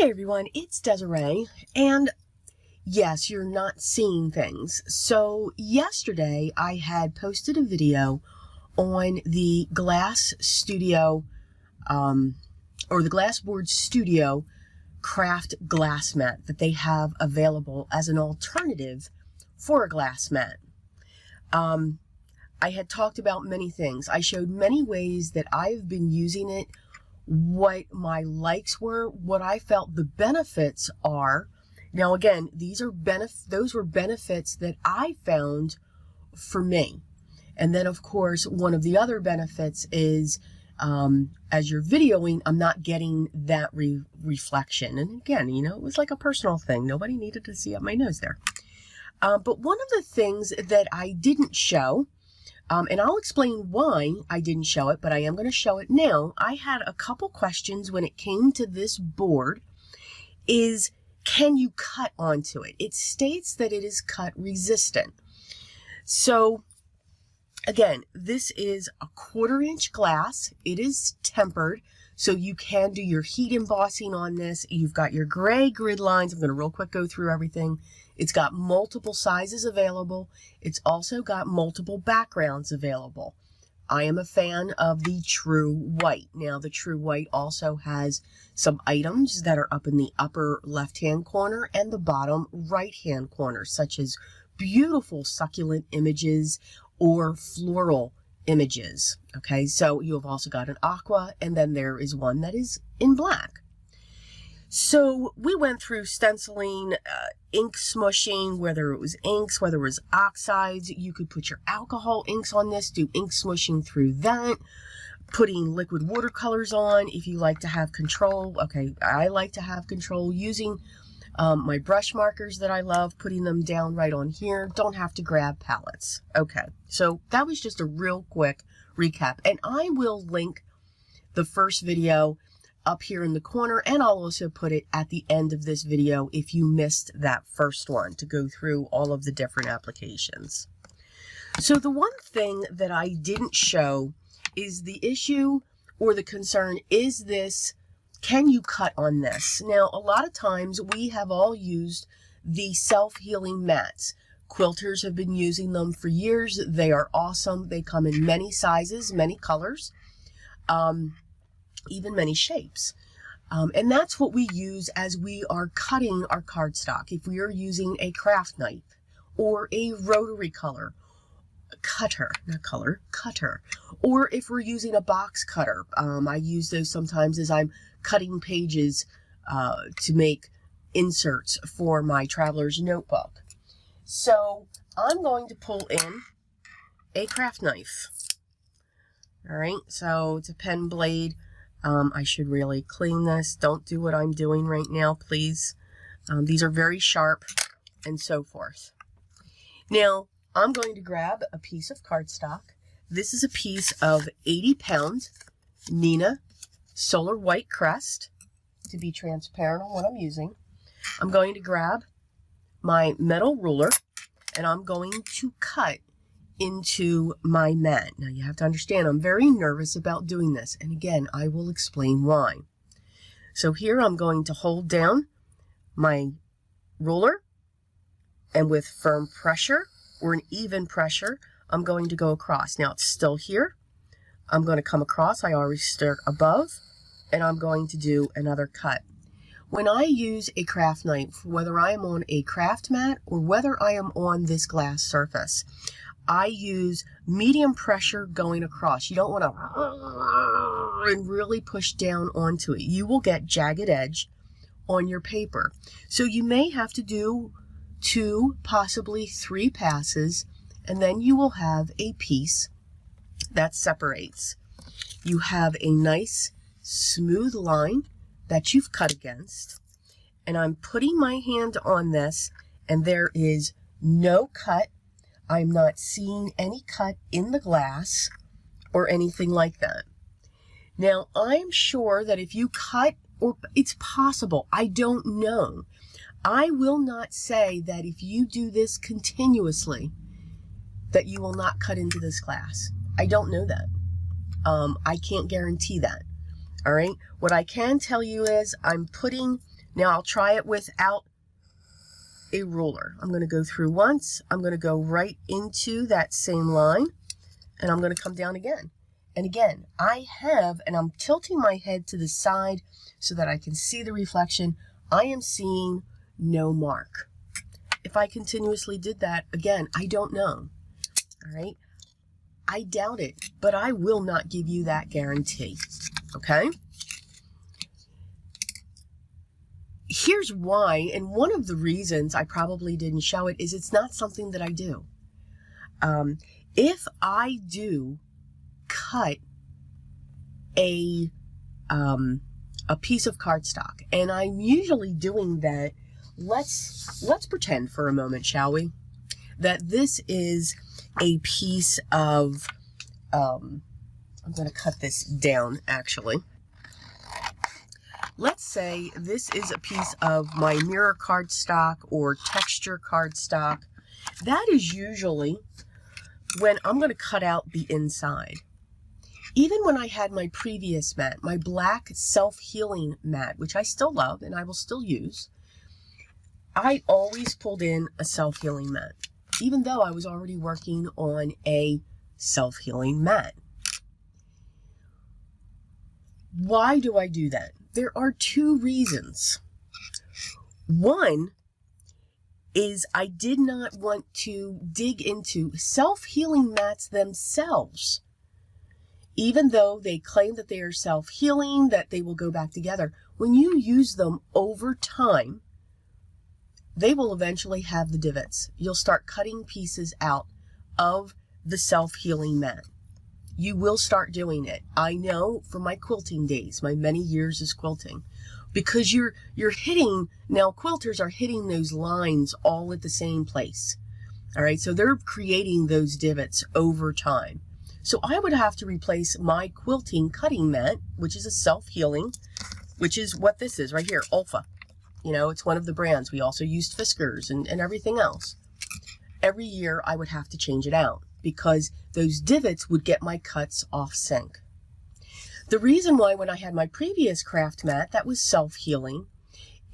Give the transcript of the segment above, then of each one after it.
Hey everyone, it's Desiree, and yes, you're not seeing things. So yesterday I had posted a video on the Glass Studio, or the GlassBoard Studio craft glass mat that they have available as an alternative for a glass mat. I had talked about many things. I showed many ways that I've been using it, what my likes were, what I felt the benefits are. Now again, those were benefits that I found for me. And then of course, one of the other benefits is as you're videoing, I'm not getting that reflection. And again, you know, it was like a personal thing. Nobody needed to see up my nose there. But one of the things that I didn't show, and I'll explain why I didn't show it, but I am going to show it now. I had a couple questions when it came to this board, is can you cut onto it? It states that it is cut resistant. So again, this is a 1/4 inch glass. It is tempered, so you can do your heat embossing on this. You've got your gray grid lines. I'm going to real quick go through everything. It's got multiple sizes available. It's also got multiple backgrounds available. I am a fan of the True White. Now, the True White also has some items that are up in the upper left-hand corner and the bottom right-hand corner, such as beautiful succulent images or floral images. Okay, so you have also got an aqua, and then there is one that is in black. So we went through stenciling, ink smushing, whether it was inks, whether it was oxides. You could put your alcohol inks on this, do ink smushing through that, putting liquid watercolors on if you like to have control. Okay, I like to have control using my brush markers that I love, putting them down right on here. Don't have to grab palettes. Okay, so that was just a real quick recap. And I will link the first video up here in the corner, and I'll also put it at the end of this video if you missed that first one, to go through all of the different applications. So the one thing that I didn't show is the issue or the concern, is this, can you cut on this? Now, a lot of times we have all used the self-healing mats. Quilters have been using them for years. They are awesome. They come in many sizes, many colors, even many shapes. And that's what we use as we are cutting our cardstock. If we are using a craft knife or a rotary cutter, or if we're using a box cutter. I use those sometimes as I'm cutting pages to make inserts for my traveler's notebook. So I'm going to pull in a craft knife. All right, so it's a pen blade. I should really clean this. Don't do what I'm doing right now, please. These are very sharp and so forth. Now, I'm going to grab a piece of cardstock. This is a piece of 80-pound Neenah Solar White Crest, to be transparent on what I'm using. I'm going to grab my metal ruler, and I'm going to cut into my mat. Now you have to understand, I'm very nervous about doing this, and again, I will explain why. So here I'm going to hold down my ruler, and with firm pressure or an even pressure, I'm going to go across. Now it's still here. I'm going to come across. I already start above, and I'm going to do another cut. When I use a craft knife, whether I am on a craft mat or whether I am on this glass surface, I use medium pressure going across. You don't want to and really push down onto it. You will get jagged edge on your paper. So you may have to do 2, possibly 3 passes, and then you will have a piece that separates. You have a nice smooth line that you've cut against, and I'm putting my hand on this, and there is no cut. I'm not seeing any cut in the glass or anything like that. Now, I'm sure that if you cut, or it's possible, I don't know. I will not say that if you do this continuously, that you will not cut into this glass. I don't know that. I can't guarantee that. All right. What I can tell you is I'm putting Now I'll try it without a ruler. I'm going to go through once. I'm going to go right into that same line, and I'm going to come down again. And again, and I'm tilting my head to the side so that I can see the reflection. I am seeing no mark. If I continuously did that, again, I don't know. All right? I doubt it, but I will not give you that guarantee. Okay? Here's why, and one of the reasons I probably didn't show it is it's not something that I do. If I do cut a piece of cardstock, and I'm usually doing that, let's pretend for a moment, shall we, that this is a piece of, I'm going to cut this down actually. Let's say this is a piece of my mirror cardstock or texture cardstock. That is usually when I'm going to cut out the inside. Even when I had my previous mat, my black self-healing mat, which I still love and I will still use, I always pulled in a self-healing mat, even though I was already working on a self-healing mat. Why do I do that? There are two reasons. One is I did not want to dig into self-healing mats themselves. Even though they claim that they are self-healing, that they will go back together, when you use them over time, they will eventually have the divots. You'll start cutting pieces out of the self-healing mat. You will start doing it. I know from my quilting days, my many years as quilting, because you're hitting, now quilters are hitting those lines all at the same place. All right, so they're creating those divots over time. So I would have to replace my quilting cutting mat, which is a self-healing, which is what this is right here, Olfa. You know, it's one of the brands. We also used Fiskars and everything else. Every year I would have to change it out because those divots would get my cuts off sync. The reason why when I had my previous craft mat that was self-healing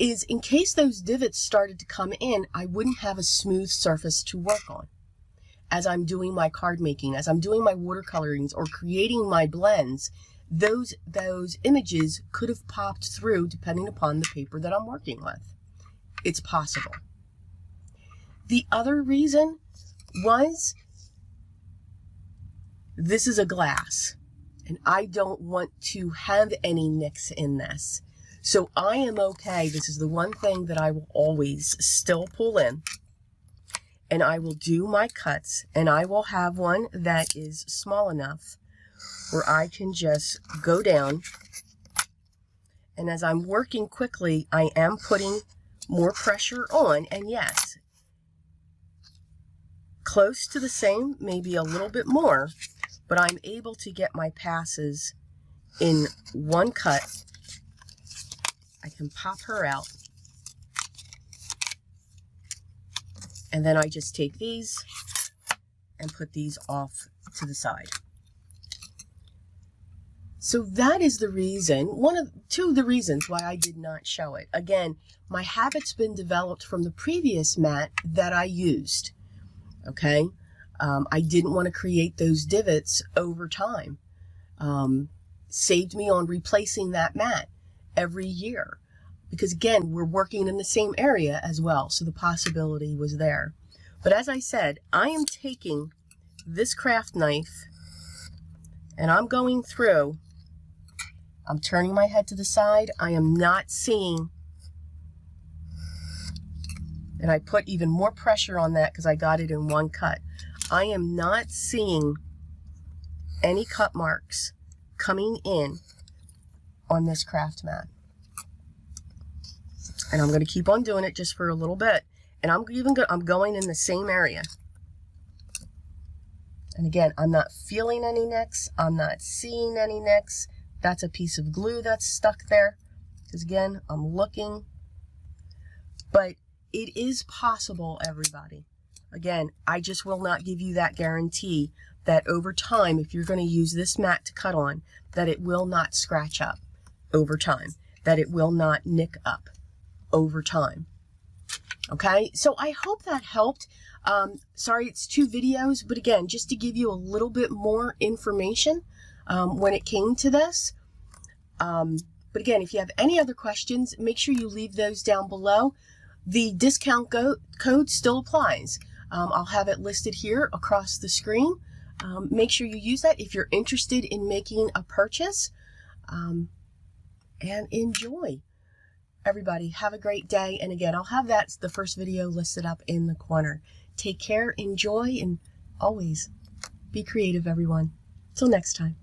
is in case those divots started to come in, I wouldn't have a smooth surface to work on. As I'm doing my card making, as I'm doing my watercolorings or creating my blends, those images could have popped through depending upon the paper that I'm working with. It's possible. The other reason was this is a glass and I don't want to have any nicks in this. So I am okay. This is the one thing that I will always still pull in, and I will do my cuts, and I will have one that is small enough where I can just go down, and as I'm working quickly, I am putting more pressure on, and yes, close to the same, maybe a little bit more, but I'm able to get my passes in one cut. I can pop her out, and then I just take these and put these off to the side. So that is the reason, two of the reasons why I did not show it. Again, my habit's been developed from the previous mat that I used, okay? I didn't want to create those divots over time. Saved me on replacing that mat every year. Because again, we're working in the same area as well, so the possibility was there. But as I said, I am taking this craft knife and I'm going through, I'm turning my head to the side, I am not seeing, and I put even more pressure on that because I got it in one cut. I am not seeing any cut marks coming in on this craft mat. And I'm going to keep on doing it just for a little bit. And I'm going in the same area. And again, I'm not feeling any nicks. I'm not seeing any nicks. That's a piece of glue that's stuck there. Because again, I'm looking. But it is possible, everybody. Again, I just will not give you that guarantee that over time, if you're going to use this mat to cut on, that it will not scratch up over time, that it will not nick up. over time. Okay, so I hope that helped. Sorry, it's 2 videos, but again, just to give you a little bit more information when it came to this. But again, if you have any other questions, make sure you leave those down below. The discount code still applies. I'll have it listed here across the screen. Make sure you use that if you're interested in making a purchase. And enjoy. Everybody, have a great day. And again, I'll have the first video listed up in the corner. Take care, enjoy, and always be creative, everyone. Till next time.